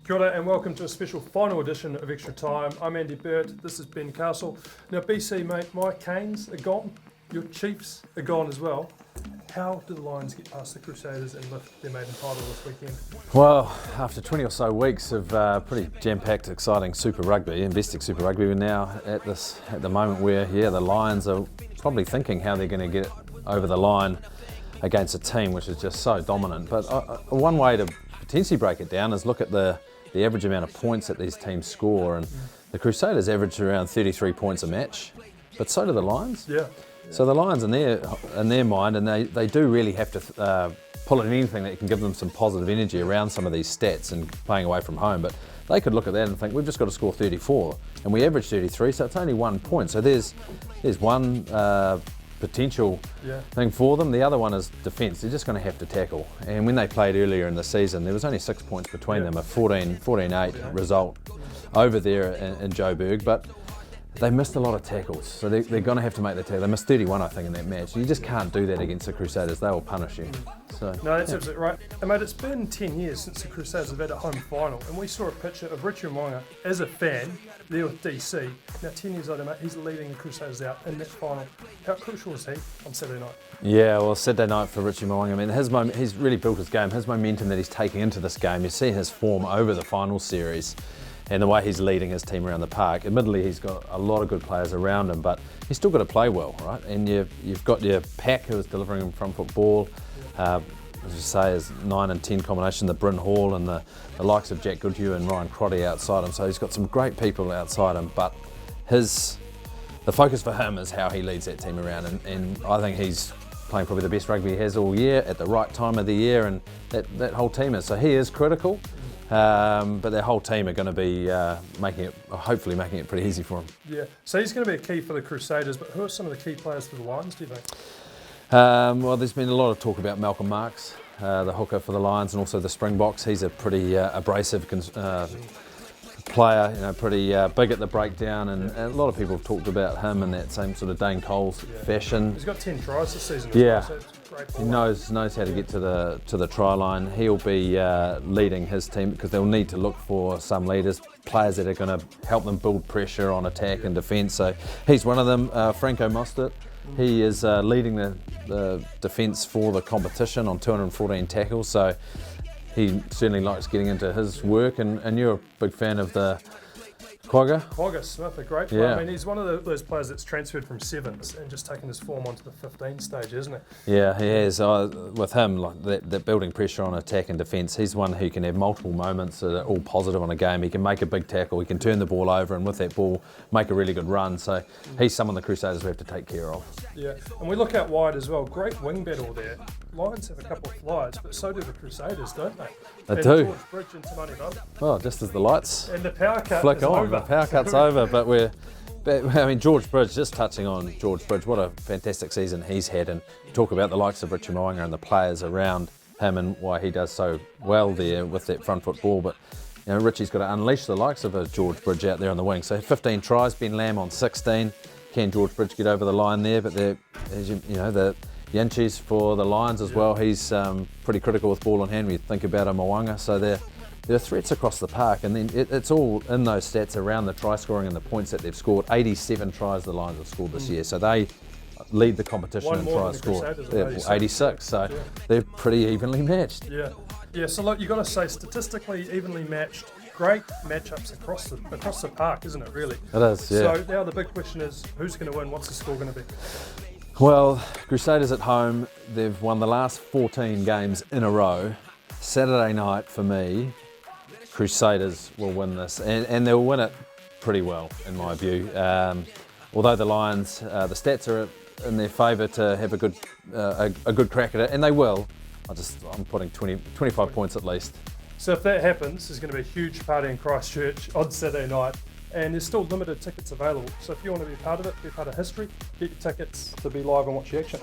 Kia ora and welcome to a special final edition of Extra Time. I'm Andy Burt, this is Ben Castle. Now BC mate, my Canes are gone, your Chiefs are gone as well. How do the Lions get past the Crusaders and lift their maiden title this weekend? Well, after 20 or so weeks of pretty jam-packed, exciting Super Rugby, Investec Super Rugby, we're now at the moment where, the Lions are probably thinking how they're going to get over the line against a team which is just so dominant. But one way to potentially break it down is look at the average amount of points that these teams score, and the Crusaders average around 33 points a match, but so do the Lions. Yeah. So the Lions in their mind, and they do really have to pull in anything that can give them some positive energy around some of these stats and playing away from home. But they could look at that and think, we've just got to score 34, and we average 33, so it's only 1 point. So there's one potential thing for them. The other one is defence. They're just going to have to tackle. And when they played earlier in the season, there was only 6 points between them, a 14-8 result over there in Joburg. But they missed a lot of tackles, so they're going to have to make the tackle. They missed 31, I think, in that match. You just can't do that against the Crusaders. They will punish you. So, no, that's absolutely right. And mate, it's been 10 years since the Crusaders have had a home final, and we saw a picture of Richie Mo'unga as a fan there with DC. Now 10 years later, mate, he's leading the Crusaders out in that final. How crucial was he on Saturday night? Yeah, well, Saturday night for Richie Mo'unga, I mean, he's really built his game. His momentum that he's taking into this game, you see his form over the final series and the way he's leading his team around the park. Admittedly, he's got a lot of good players around him, but he's still got to play well, right? And you've got your pack who is delivering him front foot ball. As you say, his 9 and 10 combination, the Bryn Hall and the likes of Jack Goodhue and Ryan Crotty outside him. So he's got some great people outside him, but the focus for him is how he leads that team around. And I think he's playing probably the best rugby he has all year at the right time of the year, and that whole team is. So he is critical. But their whole team are going to be hopefully making it pretty easy for him. Yeah, so he's going to be a key for the Crusaders, but who are some of the key players for the Lions, do you think? Well, there's been a lot of talk about Malcolm Marks, the hooker for the Lions, and also the Springboks. He's a pretty abrasive player, pretty big at the breakdown, and a lot of people have talked about him in that same sort of Dane Coles fashion. He's got 10 tries this season. Yeah. So it's a great he knows how to get to the try line. He'll be leading his team because they'll need to look for some leaders, players that are going to help them build pressure on attack and defence. So he's one of them. Franco Mostert, he is leading the defence for the competition on 214 tackles. So he certainly likes getting into his work, and you're a big fan of the Quagga Smith, a great player. I mean, he's one of those players that's transferred from sevens and just taken his form onto the 15 stage, isn't he? Yeah, he has. With him, like that building pressure on attack and defence, he's one who can have multiple moments that are all positive on a game. He can make a big tackle, he can turn the ball over, and with that ball, make a really good run. So he's someone the Crusaders will have to take care of. Yeah, and we look out wide as well. Great wing battle there. Lions have a couple of flyers, but so do the Crusaders, don't they? They do. George Bridge and Tamani Butler. Oh, just as the lights and the power cut flick is on, over. the power cut's over. But George Bridge, just touching on George Bridge, what a fantastic season he's had, and talk about the likes of Richie Mo'unga and the players around him and why he does so well there with that front foot ball. But Richie's got to unleash the likes of a George Bridge out there on the wing. So 15 tries, Ben Lamb on 16. Can George Bridge get over the line there? But the Yanchis for the Lions as well. He's pretty critical with ball in hand when you think about a Mo'unga. So there are threats across the park, and then it's all in those stats around the try scoring and the points that they've scored. 87 tries the Lions have scored this year, so they lead the competition in tries scored. 86, so they're pretty evenly matched. Yeah. So look, you've got to say statistically evenly matched. Great matchups across the park, isn't it? Really. It is. Yeah. So now the big question is, who's going to win? What's the score going to be? Well, Crusaders at home, they've won the last 14 games in a row. Saturday night, for me, Crusaders will win this, and they'll win it pretty well, in my view. Although the Lions, the stats are in their favour to have a good crack at it, and they will. I'm putting 25 points at least. So if that happens, there's going to be a huge party in Christchurch on Saturday night. And there's still limited tickets available. So if you want to be part of it, be part of history, get your tickets to be live and watch the action.